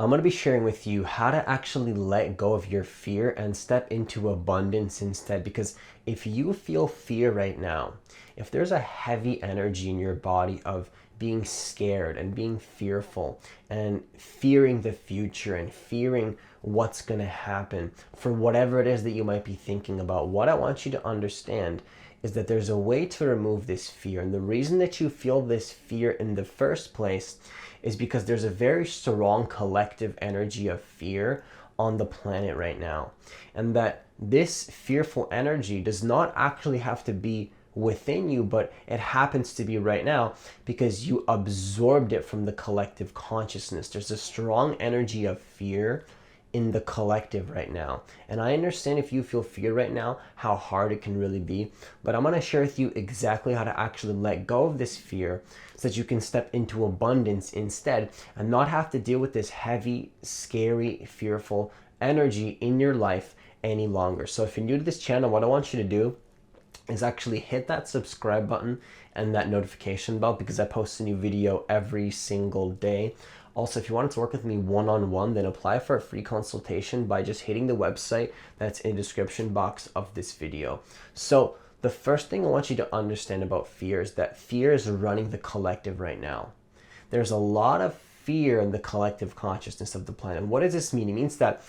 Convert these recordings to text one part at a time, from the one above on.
I'm going to be sharing with you how to actually let go of your fear and step into abundance instead. Because if you feel fear right now, if there's a heavy energy in your body of being scared and being fearful and fearing the future and fearing what's going to happen for whatever it is that you might be thinking about, what I want you to understand is that there's a way to remove this fear. And the reason that you feel this fear in the first place is because there's a very strong collective energy of fear on the planet right now. And that this fearful energy does not actually have to be within you, but it happens to be right now because you absorbed it from the collective consciousness. There's a strong energy of fear in the collective right now. And I understand if you feel fear right now, how hard it can really be. But I'm going to share with you exactly how to actually let go of this fear so that you can step into abundance instead and not have to deal with this heavy, scary, fearful energy in your life any longer. So if you're new to this channel, what I want you to do is actually hit that subscribe button and that notification bell because I post a new video every single day. Also, if you wanted to work with me one-on-one, then apply for a free consultation by just hitting the website that's in the description box of this video. So the first thing I want you to understand about fear is that fear is running the collective right now. There's a lot of fear in the collective consciousness of the planet. What does this mean? It means that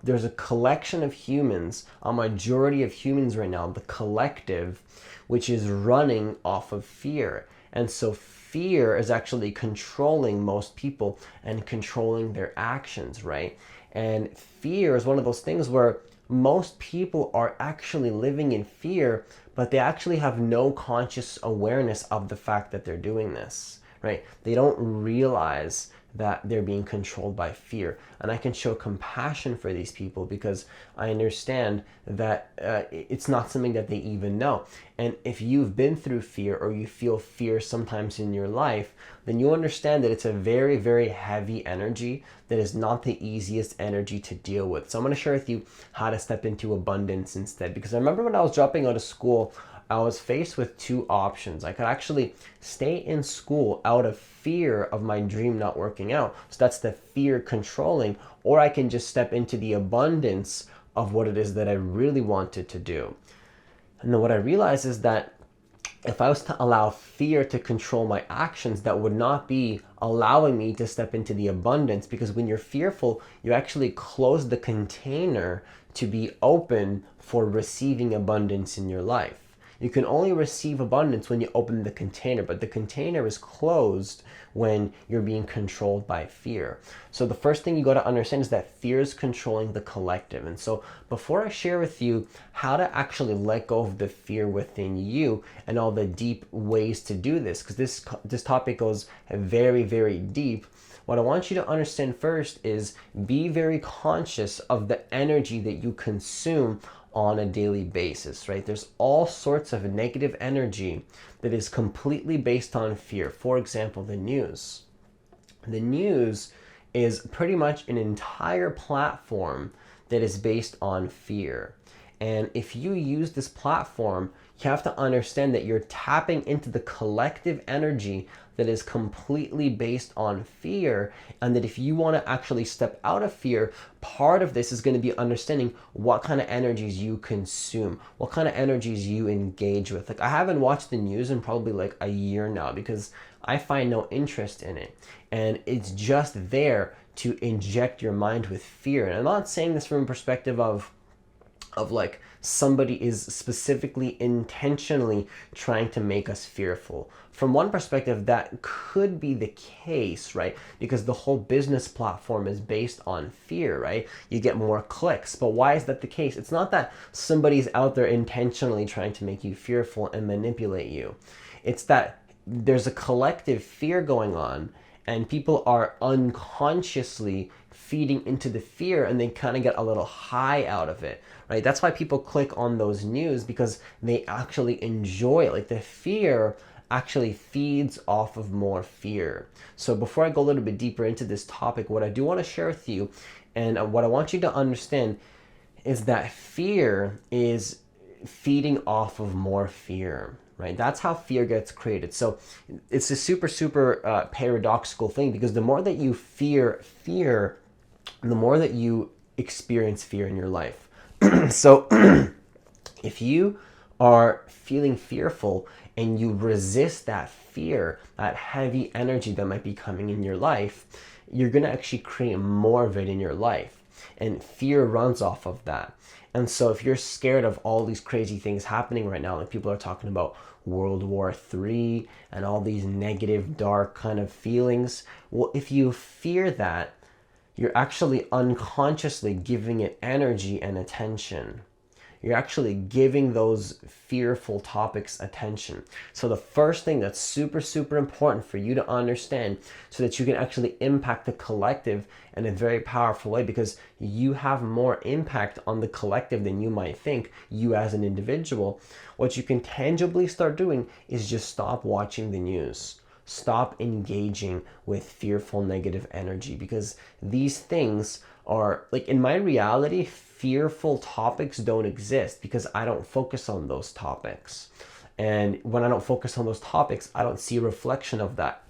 there's a collection of humans, a majority of humans right now, the collective, which is running off of fear. And so fear is actually controlling most people and controlling their actions, right? And fear is one of those things where most people are actually living in fear, but they actually have no conscious awareness of the fact that they're doing this, right? They don't realize that they're being controlled by fear. And I can show compassion for these people because I understand that it's not something that they even know. And if you've been through fear or you feel fear sometimes in your life, then you understand that it's a very, very heavy energy that is not the easiest energy to deal with. So I'm going to share with you how to step into abundance instead. Because I remember when I was dropping out of school, I was faced with two options. I could actually stay in school out of fear of my dream not working out. So that's the fear controlling, or I can just step into the abundance of what it is that I really wanted to do. And then what I realized is that if I was to allow fear to control my actions, that would not be allowing me to step into the abundance, because when you're fearful, you actually close the container to be open for receiving abundance in your life. You can only receive abundance when you open the container, but the container is closed when you're being controlled by fear. So the first thing you got to understand is that fear is controlling the collective. And so before I share with you how to actually let go of the fear within you and all the deep ways to do this, because this topic goes very, very deep, what I want you to understand first is be very conscious of the energy that you consume on a daily basis, right? There's all sorts of negative energy that is completely based on fear. For example, the news. The news is pretty much an entire platform that is based on fear. And if you use this platform, you have to understand that you're tapping into the collective energy that is completely based on fear, and that if you want to actually step out of fear, part of this is going to be understanding what kind of energies you consume, what kind of energies you engage with. Like, I haven't watched the news in probably like a year now because I find no interest in it, and it's just there to inject your mind with fear. And I'm not saying this from a perspective of like somebody is specifically intentionally trying to make us fearful. From one perspective, that could be the case, right? Because the whole business platform is based on fear, right? You get more clicks. But why is that the case? It's not that somebody's out there intentionally trying to make you fearful and manipulate you. It's that there's a collective fear going on, and people are unconsciously feeding into the fear, and they kind of get a little high out of it, right? That's why people click on those news, because they actually enjoy it. Like, the fear actually feeds off of more fear. So before I go a little bit deeper into this topic, what I do want to share with you, and what I want you to understand, is that fear is feeding off of more fear. Right? That's how fear gets created. So it's a super paradoxical thing, because the more that you fear fear, the more that you experience fear in your life. So if you are feeling fearful and you resist that fear, that heavy energy that might be coming in your life, you're going to actually create more of it in your life. And fear runs off of that. And so if you're scared of all these crazy things happening right now, like people are talking about World War III and all these negative, dark kind of feelings, well, if you fear that, you're actually unconsciously giving it energy and attention. You're actually giving those fearful topics attention. So the first thing that's super, super important for you to understand so that you can actually impact the collective in a very powerful way, because you have more impact on the collective than you might think, you as an individual. What you can tangibly start doing is just stop watching the news. Stop engaging with fearful negative energy, because these things are, like, in my reality, fearful topics don't exist because I don't focus on those topics. And when I don't focus on those topics, I don't see a reflection of that.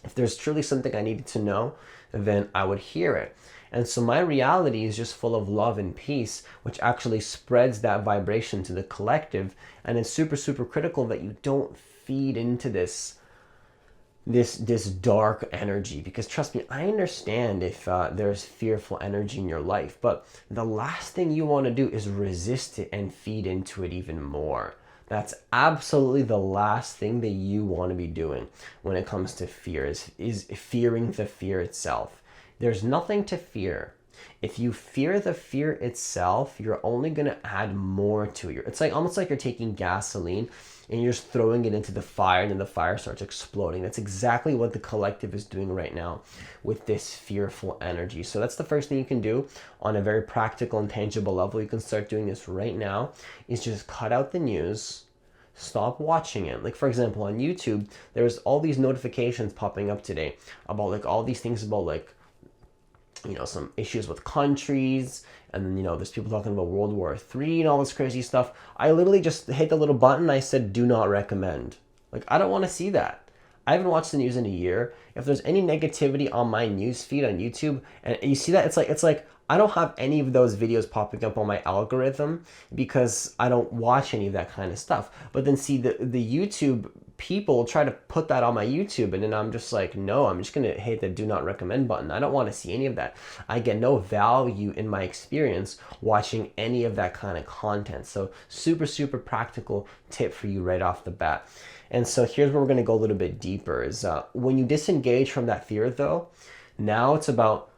If there's truly something I needed to know, then I would hear it. And so my reality is just full of love and peace, which actually spreads that vibration to the collective. And it's super, super critical that you don't feed into this dark energy, because trust me, I understand if there's fearful energy in your life, but the last thing you want to do is resist it and feed into it even more. That's absolutely the last thing that you want to be doing when it comes to fear, is fearing the fear itself. There's nothing to fear. If you fear the fear itself, you're only going to add more to it. It's like almost like you're taking gasoline and you're just throwing it into the fire, and then the fire starts exploding. That's exactly what the collective is doing right now with this fearful energy. So that's the first thing you can do on a very practical and tangible level. You can start doing this right now, is just cut out the news. Stop watching it. Like, for example, on YouTube, there's all these notifications popping up today about like all these things about like, you know, some issues with countries, and then, you know, there's people talking about World War III and all this crazy stuff. I literally just hit the little button. I said, do not recommend. Like, I don't want to see that. I haven't watched the news in a year. If there's any negativity on my news feed on YouTube, and you see that, it's like I don't have any of those videos popping up on my algorithm because I don't watch any of that kind of stuff. But then see, the YouTube people try to put that on my YouTube, and then I'm just like, no, I'm just gonna hit the do not recommend button. I don't want to see any of that. I get no value in my experience watching any of that kind of content. So super, super practical tip for you right off the bat. And so here's where we're going to go a little bit deeper, is when you disengage from that fear, though, now it's about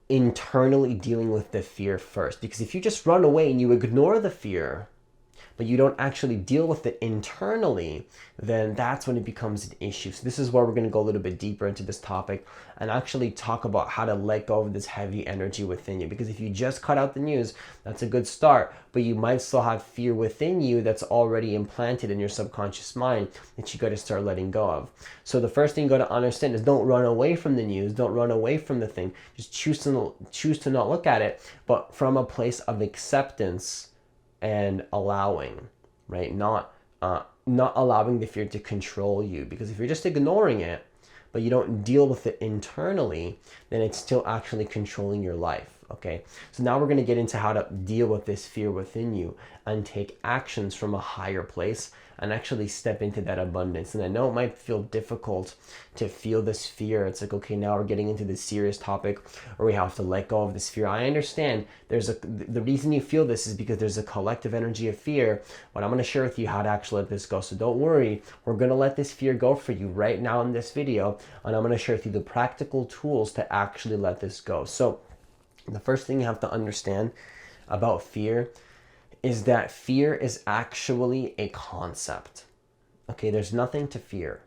internally dealing with the fear first. Because if you just run away and you ignore the fear, but you don't actually deal with it internally, then that's when it becomes an issue. So this is where we're going to go a little bit deeper into this topic and actually talk about how to let go of this heavy energy within you. Because if you just cut out the news, that's a good start, but you might still have fear within you that's already implanted in your subconscious mind that you got to start letting go of. So the first thing you got to understand is don't run away from the news, don't run away from the thing. Just choose to not look at it, but from a place of acceptance and allowing, right? Not allowing the fear to control you. Because if you're just ignoring it, but you don't deal with it internally, then it's still actually controlling your life, okay? So now we're gonna get into how to deal with this fear within you and take actions from a higher place and actually step into that abundance. And I know it might feel difficult to feel this fear. It's like, okay, now we're getting into this serious topic where we have to let go of this fear. I understand the reason you feel this is because there's a collective energy of fear, but I'm going to share with you how to actually let this go. So don't worry, we're going to let this fear go for you right now in this video, and I'm going to share with you the practical tools to actually let this go. So the first thing you have to understand about fear is that fear is actually a concept. Okay, there's nothing to fear.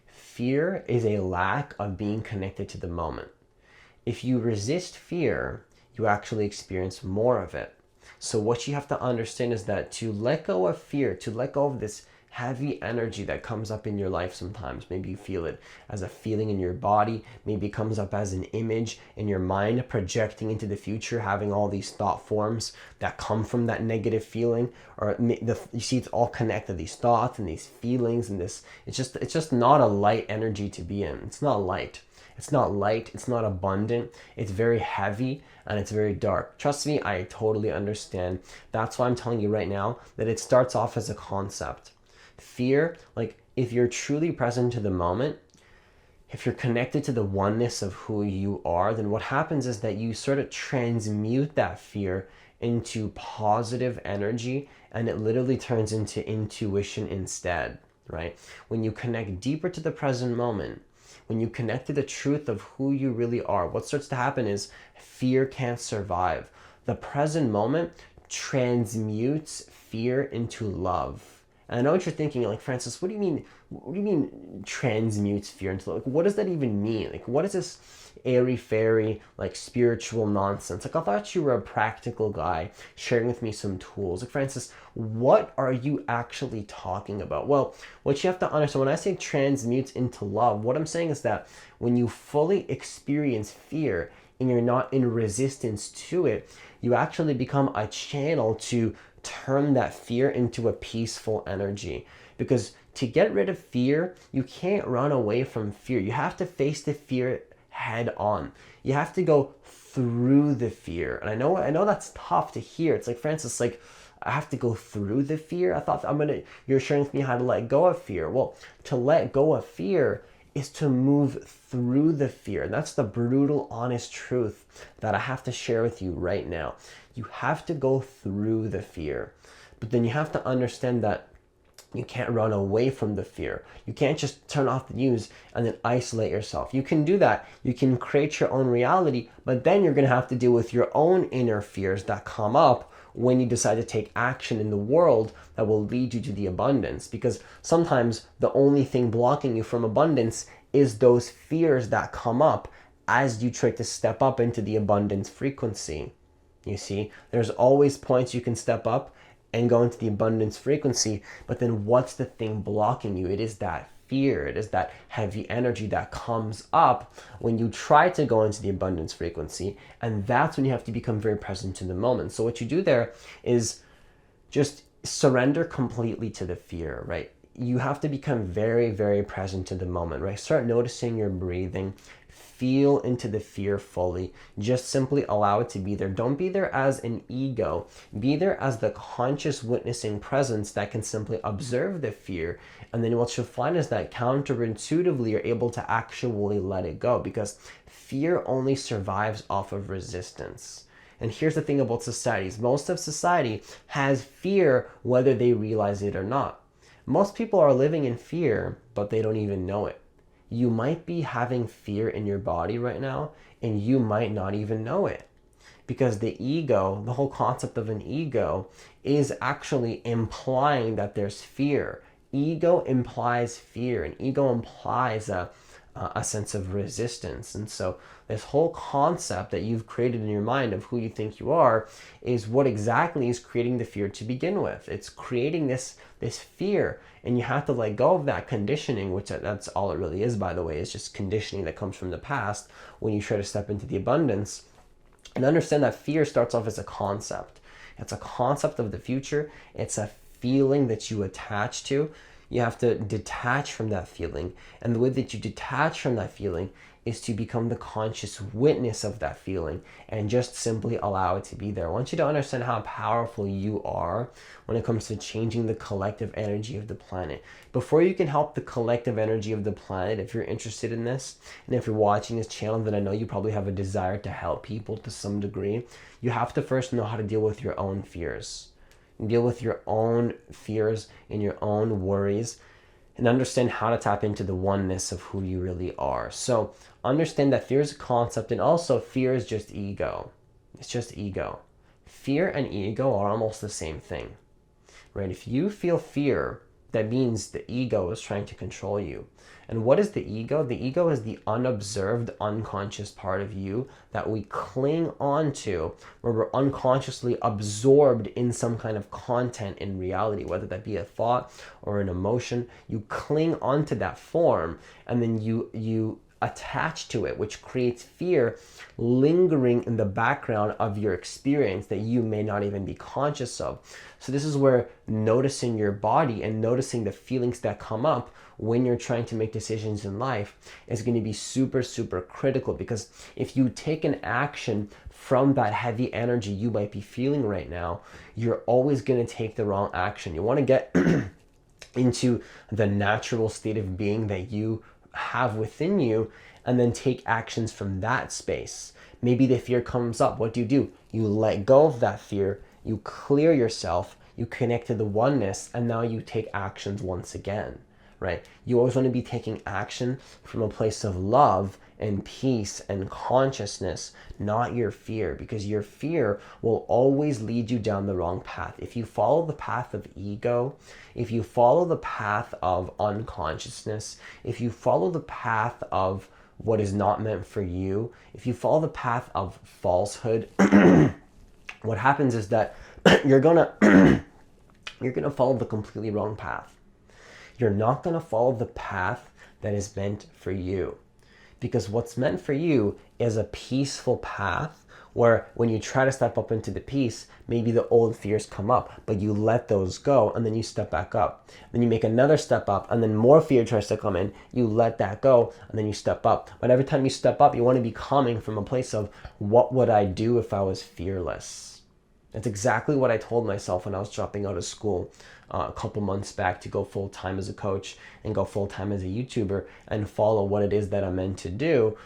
Fear is a lack of being connected to the moment. If you resist fear, you actually experience more of it. So what you have to understand is that to let go of fear, to let go of this heavy energy that comes up in your life sometimes. Maybe you feel it as a feeling in your body. Maybe it comes up as an image in your mind, projecting into the future, having all these thought forms that come from that negative feeling. Or you see it's all connected, these thoughts and these feelings and this. It's just not a light energy to be in. It's not light. It's not light, it's not abundant, it's very heavy, and it's very dark. Trust me, I totally understand. That's why I'm telling you right now that it starts off as a concept. Fear, like if you're truly present to the moment, if you're connected to the oneness of who you are, then what happens is that you sort of transmute that fear into positive energy, and it literally turns into intuition instead, right? When you connect deeper to the present moment, when you connect to the truth of who you really are, what starts to happen is fear can't survive. The present moment transmutes fear into love. And I know what you're thinking, like, Francis, what do you mean? What do you mean transmutes fear into love? Like, what does that even mean? Like, what is this airy fairy, like, spiritual nonsense? Like, I thought you were a practical guy sharing with me some tools. Like, Francis, what are you actually talking about? Well, what you have to understand, when I say transmutes into love, what I'm saying is that when you fully experience fear and you're not in resistance to it, you actually become a channel to turn that fear into a peaceful energy. Because to get rid of fear, you can't run away from fear. You have to face the fear head on. You have to go through the fear. And I know that's tough to hear. It's like, Francis, like, I have to go through the fear. I thought you're sharing with me how to let go of fear. Well, to let go of fear is to move through the fear. And that's the brutal, honest truth that I have to share with you right now. You have to go through the fear. But then you have to understand that you can't run away from the fear. You can't just turn off the news and then isolate yourself. You can do that. You can create your own reality, but then you're going to have to deal with your own inner fears that come up when you decide to take action in the world that will lead you to the abundance. Because sometimes the only thing blocking you from abundance is those fears that come up as you try to step up into the abundance frequency. You see, there's always points you can step up and go into the abundance frequency, but then what's the thing blocking you? It is that fear. It is that heavy energy that comes up when you try to go into the abundance frequency, and that's when you have to become very present to the moment. So what you do there is just surrender completely to the fear, right? You have to become very, very present to the moment, right? Start noticing your breathing. Feel into the fear fully. Just simply allow it to be there. Don't be there as an ego. Be there as the conscious witnessing presence that can simply observe the fear. And then what you'll find is that counterintuitively you're able to actually let it go, because fear only survives off of resistance. And here's the thing about societies. Most of society has fear whether they realize it or not. Most people are living in fear, but they don't even know it. You might be having fear in your body right now, and you might not even know it. Because the ego, the whole concept of an ego, is actually implying that there's fear. Ego implies fear, and ego implies a sense of resistance. And so this whole concept that you've created in your mind of who you think you are is what exactly is creating the fear to begin with. It's creating this fear, and you have to let go of that conditioning, which that's all it really is, by the way. It's just conditioning that comes from the past when you try to step into the abundance. And understand that fear starts off as a concept. It's a concept of the future. It's a feeling that you attach to. You have to detach from that feeling. And the way that you detach from that feeling is to become the conscious witness of that feeling and just simply allow it to be there. I want you to understand how powerful you are when it comes to changing the collective energy of the planet. Before you can help the collective energy of the planet, if you're interested in this, and if you're watching this channel, then I know you probably have a desire to help people to some degree, you have to first know how to deal with your own fears. Deal with your own fears and your own worries, and understand how to tap into the oneness of who you really are. So understand that fear is a concept, and also fear is just ego. It's just ego. Fear and ego are almost the same thing, right? If you feel fear, that means the ego is trying to control you. And what is the ego? The ego is the unobserved, unconscious part of you that we cling on to, where we're unconsciously absorbed in some kind of content in reality, whether that be a thought or an emotion. You cling onto that form, and then you attached to it, which creates fear lingering in the background of your experience that you may not even be conscious of. So this is where noticing your body and noticing the feelings that come up when you're trying to make decisions in life is going to be super, super critical, because if you take an action from that heavy energy you might be feeling right now, you're always going to take the wrong action. You want to get into the natural state of being that you have within you, and then take actions from that space. Maybe the fear comes up. What do? You let go of that fear, you clear yourself, you connect to the oneness, and now you take actions once again, right? You always want to be taking action from a place of love and peace and consciousness, not your fear, because your fear will always lead you down the wrong path. If you follow the path of ego, if you follow the path of unconsciousness, if you follow the path of what is not meant for you, if you follow the path of falsehood, what happens is that you're gonna follow the completely wrong path. You're not gonna follow the path that is meant for you. Because what's meant for you is a peaceful path where when you try to step up into the peace, maybe the old fears come up, but you let those go and then you step back up. Then you make another step up and then more fear tries to come in. You let that go and then you step up. But every time you step up, you want to be coming from a place of, what would I do if I was fearless? That's exactly what I told myself when I was dropping out of school a couple months back to go full-time as a coach and go full-time as a YouTuber and follow what it is that I'm meant to do.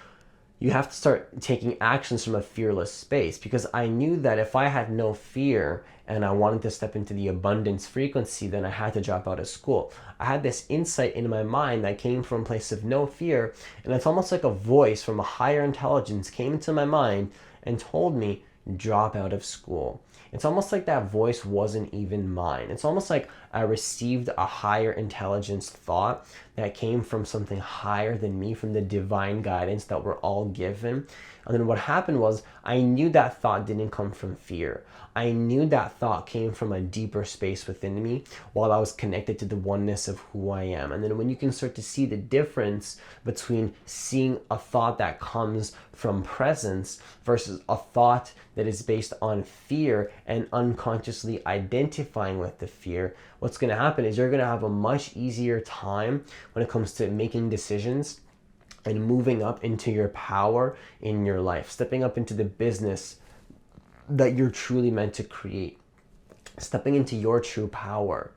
You have to start taking actions from a fearless space, because I knew that if I had no fear and I wanted to step into the abundance frequency, then I had to drop out of school. I had this insight in my mind that came from a place of no fear, and it's almost like a voice from a higher intelligence came into my mind and told me, drop out of school. It's almost like that voice wasn't even mine. It's almost like I received a higher intelligence thought that came from something higher than me, from the divine guidance that we're all given. And then what happened was, I knew that thought didn't come from fear. I knew that thought came from a deeper space within me while I was connected to the oneness of who I am. And then when you can start to see the difference between seeing a thought that comes from presence versus a thought that is based on fear and unconsciously identifying with the fear, what's going to happen is you're going to have a much easier time when it comes to making decisions and moving up into your power in your life, stepping up into the business that you're truly meant to create, stepping into your true power,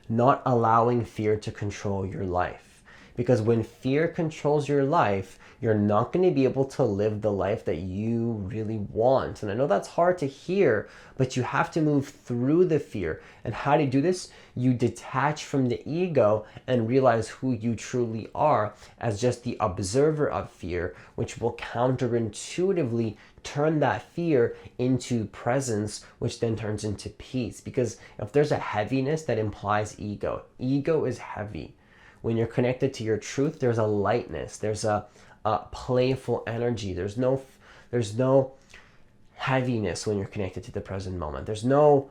not allowing fear to control your life. Because when fear controls your life, you're not going to be able to live the life that you really want. And I know that's hard to hear, but you have to move through the fear. And how do you do this? You detach from the ego and realize who you truly are as just the observer of fear, which will counterintuitively turn that fear into presence, which then turns into peace. Because if there's a heaviness, that implies ego. Ego is heavy. When you're connected to your truth, there's a lightness, there's a playful energy. There's no heaviness when you're connected to the present moment. There's no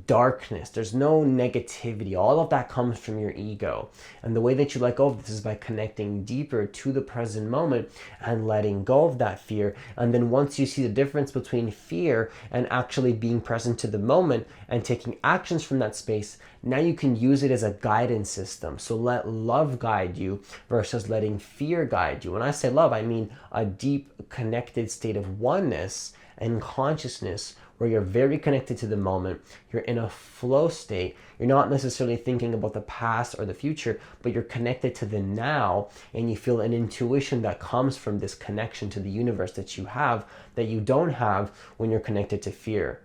darkness. There's no negativity. All of that comes from your ego. And the way that you let go of this is by connecting deeper to the present moment and letting go of that fear. And then once you see the difference between fear and actually being present to the moment and taking actions from that space, now you can use it as a guidance system. So let love guide you versus letting fear guide you. When I say love, I mean a deep connected state of oneness and consciousness where you're very connected to the moment, you're in a flow state, you're not necessarily thinking about the past or the future, but you're connected to the now, and you feel an intuition that comes from this connection to the universe that you have that you don't have when you're connected to fear.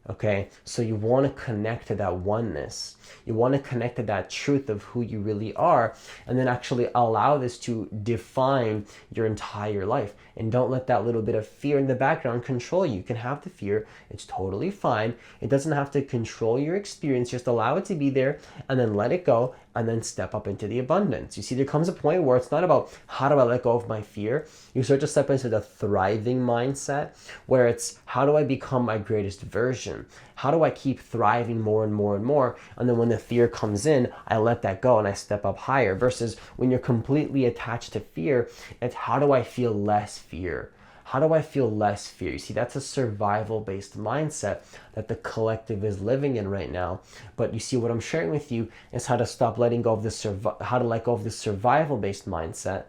Okay, so you want to connect to that oneness. You want to connect to that truth of who you really are, and then actually allow this to define your entire life. And don't let that little bit of fear in the background control you. You can have the fear, it's totally fine. It doesn't have to control your experience. Just allow it to be there and then let it go and then step up into the abundance. You see, there comes a point where it's not about how do I let go of my fear. You start to step into the thriving mindset, where it's how do I become my greatest version? How do I keep thriving more and more and more? And then when the fear comes in, I let that go and I step up higher. Versus when you're completely attached to fear, it's how do I feel less fear? How do I feel less fear? You see, that's a survival-based mindset that the collective is living in right now. But you see, what I'm sharing with you is how to stop letting go of this, how to let go of the survival-based mindset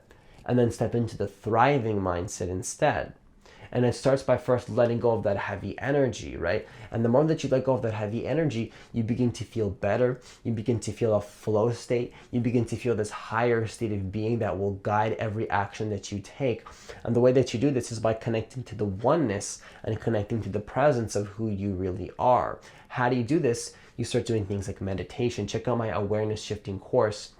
and then step into the thriving mindset instead. And it starts by first letting go of that heavy energy, right? And the more that you let go of that heavy energy, you begin to feel better. You begin to feel a flow state. You begin to feel this higher state of being that will guide every action that you take. And the way that you do this is by connecting to the oneness and connecting to the presence of who you really are. How do you do this? You start doing things like meditation. Check out my awareness shifting course.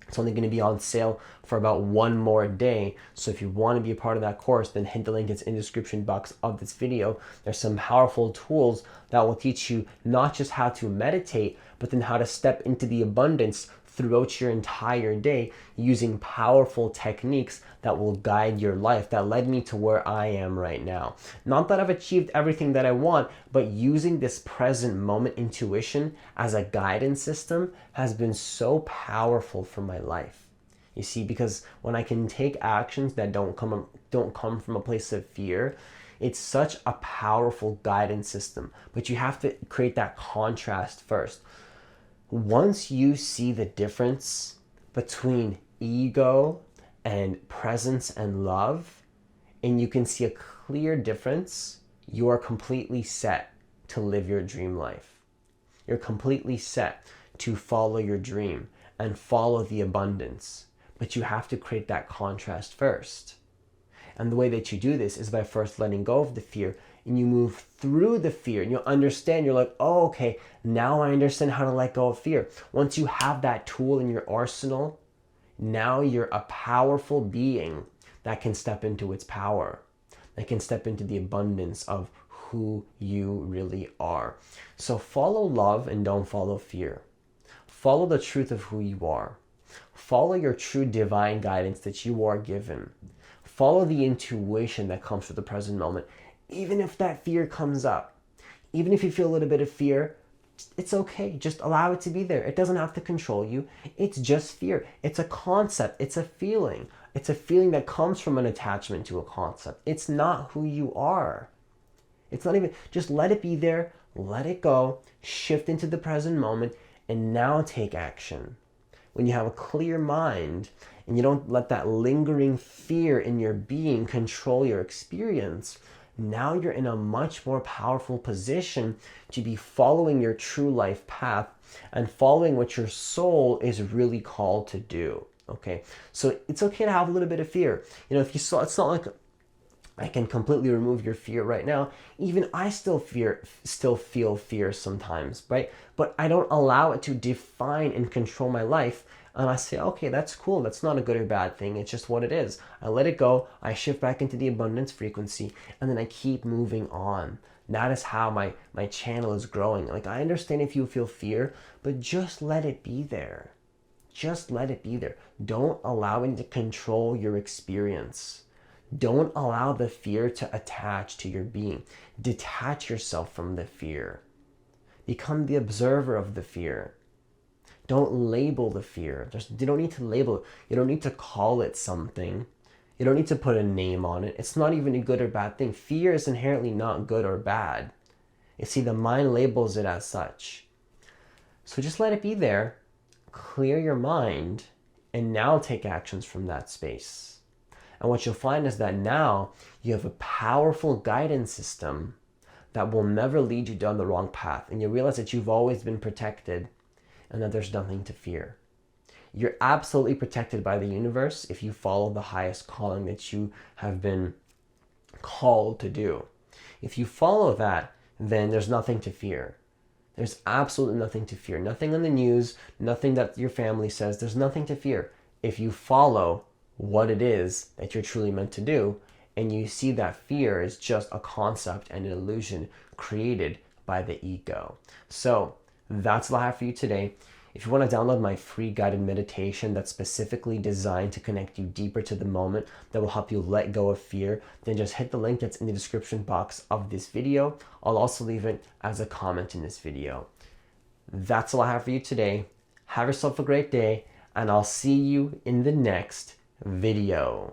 It's only going to be on sale for about one more day. So if you want to be a part of that course, then hit the link that's in the description box of this video. There's some powerful tools that will teach you not just how to meditate, but then how to step into the abundance throughout your entire day using powerful techniques that will guide your life, that led me to where I am right now. Not that I've achieved everything that I want, but using this present moment intuition as a guidance system has been so powerful for my life. You see, because when I can take actions that don't come from a place of fear, it's such a powerful guidance system. But you have to create that contrast first. Once you see the difference between ego and presence and love, and you can see a clear difference, you are completely set to live your dream life. You're completely set to follow your dream and follow the abundance. But you have to create that contrast first. And the way that you do this is by first letting go of the fear, and you move through the fear and you'll understand. You're like, oh, okay, now I understand how to let go of fear. Once you have that tool in your arsenal, now you're a powerful being that can step into its power, that can step into the abundance of who you really are. So follow love and don't follow fear. Follow the truth of who you are. Follow your true divine guidance that you are given. Follow the intuition that comes with the present moment. Even if that fear comes up, even if you feel a little bit of fear, it's okay. Just allow it to be there. It doesn't have to control you. It's just fear. It's a concept. It's a feeling. It's a feeling that comes from an attachment to a concept. It's not who you are. It's not even, just let it be there. Let it go. Shift into the present moment and now take action. When you have a clear mind and you don't let that lingering fear in your being control your experience, now you're in a much more powerful position to be following your true life path and following what your soul is really called to do. Okay, so it's okay to have a little bit of fear. You know, if you saw, it's not like I can completely remove your fear right now. Even I still feel fear sometimes, right? But I don't allow it to define and control my life. And I say, okay, that's cool. That's not a good or bad thing. It's just what it is. I let it go. I shift back into the abundance frequency, and then I keep moving on. That is how my channel is growing. Like, I understand if you feel fear, but just let it be there. Just let it be there. Don't allow it to control your experience. Don't allow the fear to attach to your being. Detach yourself from the fear. Become the observer of the fear. Don't label the fear. You don't need to label it. You don't need to call it something. You don't need to put a name on it. It's not even a good or bad thing. Fear is inherently not good or bad. You see, the mind labels it as such. So just let it be there. Clear your mind and now take actions from that space. And what you'll find is that now you have a powerful guidance system that will never lead you down the wrong path. And you realize that you've always been protected and that there's nothing to fear. You're absolutely protected by the universe if you follow the highest calling that you have been called to do. If you follow that, then there's nothing to fear. There's absolutely nothing to fear. Nothing on the news, nothing that your family says, there's nothing to fear. If you follow what it is that you're truly meant to do, and you see that fear is just a concept and an illusion created by the ego. So that's all I have for you today. If you want to download my free guided meditation that's specifically designed to connect you deeper to the moment, that will help you let go of fear, then just hit the link that's in the description box of this video. I'll also leave it as a comment in this video. That's all I have for you today. Have yourself a great day, and I'll see you in the next video.